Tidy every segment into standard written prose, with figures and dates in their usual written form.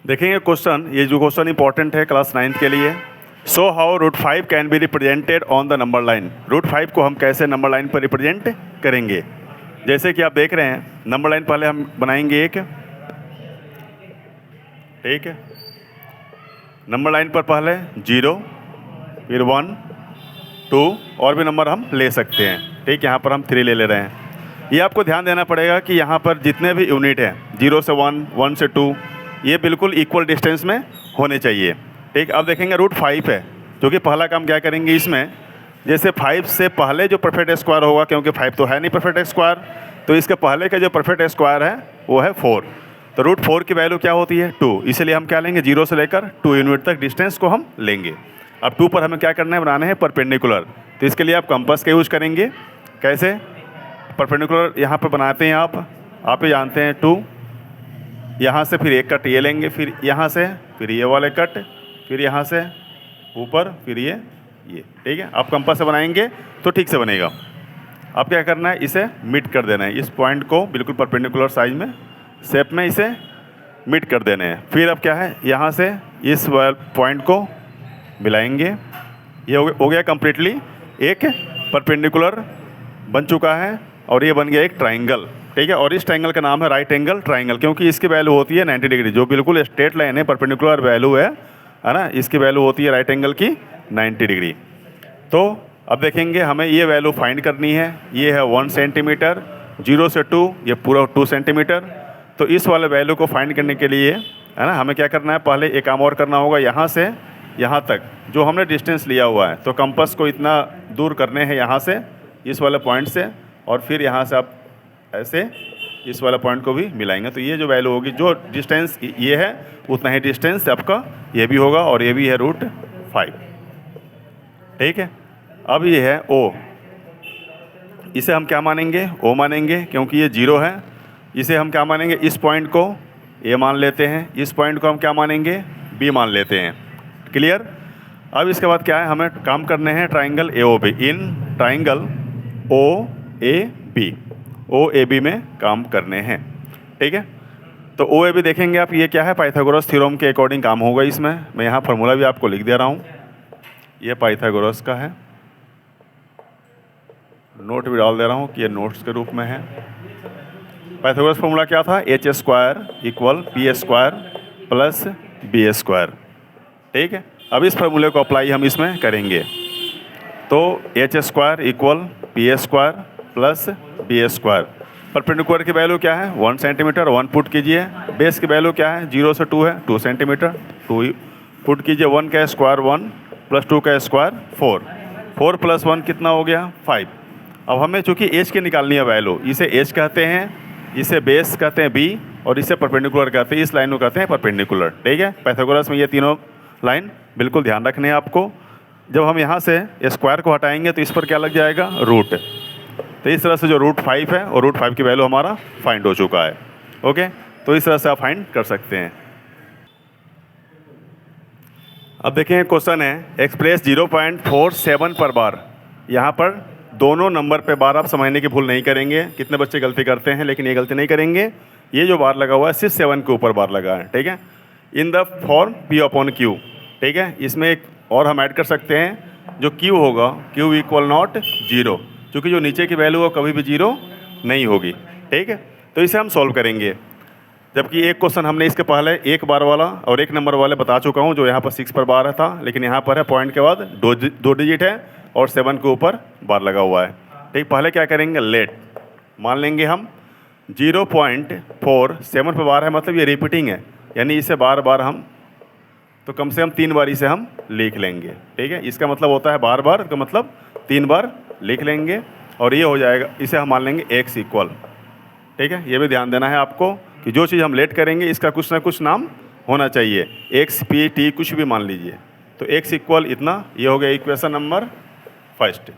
देखेंगे क्वेश्चन, ये जो क्वेश्चन इंपॉर्टेंट है क्लास 9 के लिए। So how √5 can be represented on the number line. √5 को हम कैसे नंबर लाइन पर रिप्रेजेंट करेंगे। जैसे कि आप देख रहे हैं, नंबर लाइन पहले हम बनाएंगे एक, ठीक है। नंबर लाइन पर पहले 0, फिर 1, 2 और भी नंबर हम ले सकते हैं, ठीक। यहाँ पर हम 3 ले रहे हैं। ये आपको ध्यान देना पड़ेगा कि यहाँ पर जितने भी यूनिट हैं 0 से 1, 1 से 2, ये बिल्कुल इक्वल डिस्टेंस में होने चाहिए, ठीक। अब देखेंगे √5 है, जो कि पहला काम क्या करेंगे इसमें, जैसे 5 से पहले जो परफेक्ट स्क्वायर होगा, क्योंकि 5 तो है नहीं परफेक्ट स्क्वायर, तो इसके पहले का जो परफेक्ट स्क्वायर है वो है 4। तो √4 की वैल्यू क्या होती है 2, इसलिए हम क्या लेंगे 0 से लेकर 2 यूनिट तक डिस्टेंस को हम लेंगे। अब 2 पर हमें क्या करना है, बनाने हैं परपेंडिकुलर। तो इसके लिए आप कंपास का यूज करेंगे। कैसे परपेंडिकुलर यहाँ पर बनाते हैं आप ही जानते हैं। 2 यहाँ से फिर एक कट ये लेंगे, फिर यहाँ से फिर ये वाले कट, फिर यहाँ से ऊपर, फिर ये, ठीक है। आप कंपास से बनाएंगे तो ठीक से बनेगा। अब क्या करना है, इसे मिट कर देना है, इस पॉइंट को बिल्कुल परपेंडिकुलर साइज में शेप में इसे मिट कर देने हैं। फिर अब क्या है, यहाँ से इस पॉइंट को मिलाएंगे। ये हो गया कम्प्लीटली एक परपेंडिकुलर बन चुका है और ये बन गया एक ट्राइंगल, ठीक है। और इस ट्राइंगल का नाम है राइट एंगल ट्राइंगल, क्योंकि इसकी वैल्यू होती है 90 डिग्री। जो बिल्कुल स्ट्रेट लाइन है, परपेंडिकुलर वैल्यू है ना, इसकी वैल्यू होती है राइट एंगल की 90 डिग्री। तो अब देखेंगे हमें ये वैल्यू फाइंड करनी है। ये है 1 सेंटीमीटर, 0 से 2 ये पूरा 2 सेंटीमीटर। तो इस वाले वैल्यू को फाइंड करने के लिए है ना, हमें क्या करना है, पहले एक काम और करना होगा। यहाँ से यहाँ तक जो हमने डिस्टेंस लिया हुआ है, तो कंपास को इतना दूर करने हैं यहाँ से, इस वाले पॉइंट से, और फिर यहाँ से आप ऐसे इस वाला पॉइंट को भी मिलाएंगे। तो ये जो वैल्यू होगी, जो डिस्टेंस ये है उतना ही डिस्टेंस आपका ये भी होगा, और ये भी है √5, ठीक है। अब ये है O, इसे हम क्या मानेंगे, O मानेंगे, क्योंकि ये 0 है। इसे हम क्या मानेंगे, इस पॉइंट को A मान लेते हैं, इस पॉइंट को हम क्या मानेंगे, B मान लेते हैं। क्लियर। अब इसके बाद क्या है, हमें काम करने हैं triangle AOB। In triangle OAB में काम करने हैं, ठीक है। तो OAB देखेंगे आप, ये क्या है, पाइथागोरस थ्योरम के अकॉर्डिंग काम होगा इसमें। मैं यहाँ फार्मूला भी आपको लिख दे रहा हूँ, ये पाइथागोरस का है, नोट भी डाल दे रहा हूँ कि ये नोट्स के रूप में है। पाइथागोरस फार्मूला क्या था, h² = p² + b², ठीक है। अब इस फार्मूले को अप्लाई हम इसमें करेंगे। तो h² = p² + b²। परपेंडिकुलर की वैल्यू क्या है, 1 सेंटीमीटर, 1 पुट कीजिए। बेस की वैल्यू क्या है, 0 से 2 है, 2 सेंटीमीटर, 2 पुट कीजिए। 1 का स्क्वायर 1 + 2 का स्क्वायर 4, 4 + 1 कितना हो गया 5। अब हमें चूँकि एच की निकालनी है वैल्यू, इसे एच कहते हैं, इसे बेस कहते हैं बी, और इसे परपेंडिकुलर कहते हैं, इस लाइन को कहते हैं परपेंडिकुलर, ठीक है। पाइथागोरस में ये तीनों लाइन बिल्कुल ध्यान रखने हैं आपको। जब हम यहाँ से स्क्वायर को हटाएंगे तो इस पर क्या लग जाएगा, रूट। तो इस तरह से जो √5 है, और √5 की वैल्यू हमारा फाइंड हो चुका है। ओके, तो इस तरह से आप फाइंड कर सकते हैं। अब देखें क्वेश्चन है, एक्सप्रेस 0.47 पर बार। यहाँ पर दोनों नंबर पे बार आप समझने की भूल नहीं करेंगे। कितने बच्चे गलती करते हैं, लेकिन ये गलती नहीं करेंगे। ये जो बार लगा हुआ है सिर्फ 7 के ऊपर बार लगा है, ठीक है। इन द फॉर्म P/Q, ठीक है। इसमें एक और हम ऐड कर सकते हैं, जो Q होगा, Q = 0, क्योंकि जो नीचे की वैल्यू है कभी भी 0 नहीं होगी, ठीक है। तो इसे हम सॉल्व करेंगे। जबकि एक क्वेश्चन हमने इसके पहले एक बार वाला और एक नंबर वाले बता चुका हूँ, जो यहाँ पर 6 पर बार था, लेकिन यहाँ पर है पॉइंट के बाद 2 डिजिट है और 7 के ऊपर बार लगा हुआ है, ठीक। पहले क्या करेंगे, लेट मान लेंगे हम 0.47 पर बार है, मतलब ये रिपीटिंग है, यानी इसे बार बार हम तो कम से कम 3 बार इसे हम लिख लेंगे, ठीक है। इसका मतलब होता है बार बार का मतलब 3 बार लिख लेंगे, और ये हो जाएगा, इसे हम मान लेंगे x =, ठीक है। ये भी ध्यान देना है आपको कि जो चीज़ हम लेट करेंगे इसका कुछ ना कुछ नाम होना चाहिए, x, p, t कुछ भी मान लीजिए। तो x = इतना, ये हो गया इक्वेशन नंबर 1,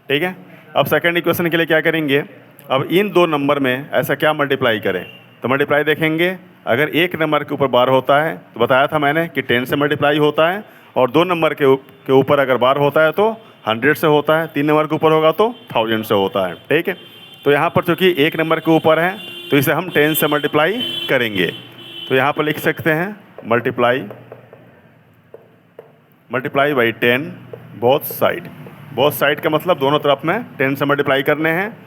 ठीक है। अब सेकंड इक्वेशन के लिए क्या करेंगे, अब इन 2 नंबर में ऐसा क्या मल्टीप्लाई करें, तो मल्टीप्लाई देखेंगे। अगर एक नंबर के ऊपर बार होता है तो बताया था मैंने कि 10 से मल्टीप्लाई होता है, और 2 नंबर के ऊपर अगर बार होता है तो 100 से होता है, 3 नंबर के ऊपर होगा तो 1000 से होता है, ठीक है। तो यहाँ पर चूँकि एक नंबर के ऊपर है तो इसे हम 10 से मल्टीप्लाई करेंगे। तो यहाँ पर लिख सकते हैं मल्टीप्लाई बाई 10 बोथ साइड का मतलब दोनों तरफ में 10 से मल्टीप्लाई करने हैं।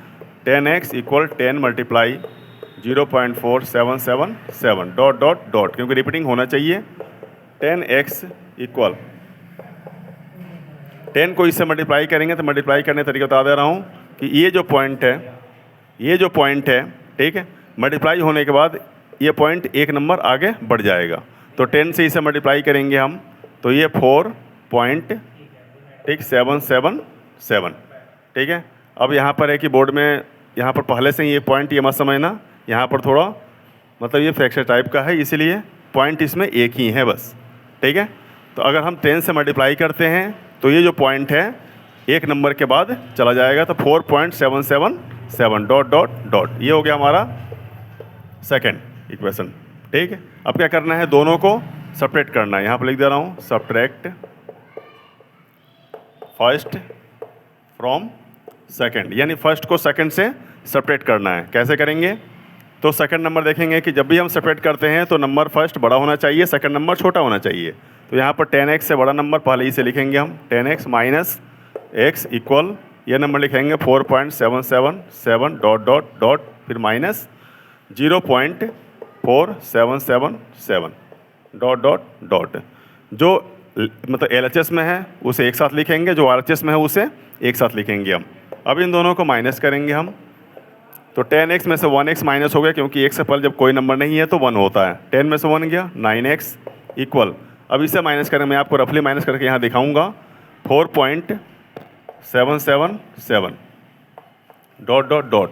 10x equal 10 multiply 0.4777 dot dot dot, क्योंकि रिपीटिंग होना चाहिए। 10x इक्वल 10 को इससे मल्टीप्लाई करेंगे तो मल्टीप्लाई करने का तरीका बता दे रहा हूँ कि ये जो पॉइंट है ठीक है, मल्टीप्लाई होने के बाद ये पॉइंट एक नंबर आगे बढ़ जाएगा। तो 10 से इसे मल्टीप्लाई करेंगे हम तो ये 4.777 ठीक है। अब यहाँ पर है कि बोर्ड में यहाँ पर पहले से ही ये पॉइंट ये मत समझना, यहाँ पर थोड़ा मतलब ये फ्रैक्चर टाइप का है, इसलिए पॉइंट इसमें एक ही है बस, ठीक है। तो अगर हम 10 से मल्टीप्लाई करते हैं तो ये जो पॉइंट है एक नंबर के बाद चला जाएगा, तो 4.777 डॉट डॉट डॉट, ये हो गया हमारा सेकंड इक्वेशन, ठीक है। अब क्या करना है, दोनों को सब्ट्रैक्ट करना है। यहाँ पर लिख दे रहा हूँ सब्ट्रैक्ट फर्स्ट फ्रॉम सेकंड, यानी फर्स्ट को सेकंड से सब्ट्रैक्ट करना है। कैसे करेंगे, तो सेकंड नंबर देखेंगे कि जब भी हम सब्ट्रैक्ट करते हैं तो नंबर फर्स्ट बड़ा होना चाहिए, सेकंड नंबर छोटा होना चाहिए। तो यहाँ पर 10x से बड़ा नंबर पहले ही से लिखेंगे हम, 10x माइनस x इक्वल ये नंबर लिखेंगे 4.777 डॉट डॉट डॉट, फिर माइनस 0.4777 डॉट डॉट डॉट। जो मतलब LHS में है उसे एक साथ लिखेंगे, जो RHS में है उसे एक साथ लिखेंगे हम। अब इन दोनों को माइनस करेंगे हम, तो 10x में से 1x माइनस हो गया, क्योंकि x से पहले जब कोई नंबर नहीं है तो 1 होता है। 10 में से 1 गया, 9x इक्वल, अब इसे माइनस करें, मैं आपको रफली माइनस करके यहाँ दिखाऊंगा, 4.777 डॉट डॉट डॉट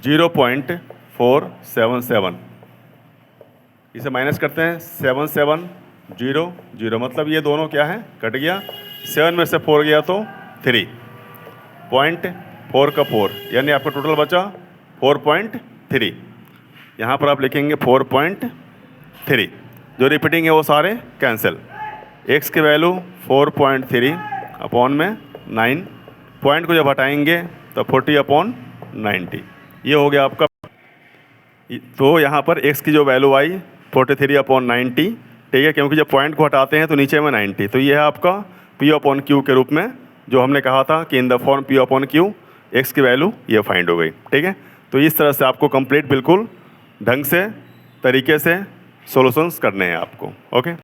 0.477, इसे माइनस करते हैं 7700, मतलब ये दोनों क्या है, कट गया। 7 में से 4 गया तो 3.4 का 4, यानी आपका टोटल बचा 4.3। यहाँ पर आप लिखेंगे 4.3, जो रिपीटिंग है वो सारे कैंसिल। x की वैल्यू 4.3 अपॉन में 9, पॉइंट को जब हटाएंगे तो 40/90, ये हो गया आपका। तो यहाँ पर x की जो वैल्यू आई 43/90, ठीक है, क्योंकि जब पॉइंट को हटाते हैं तो नीचे में 90, तो ये है आपका P/Q के रूप में, जो हमने कहा था कि in the form P/Q x की वैल्यू ये फाइंड हो गई, ठीक है। तो इस तरह से आपको कंप्लीट बिल्कुल ढंग से तरीके से सॉल्यूशंस करने हैं आपको, ओके।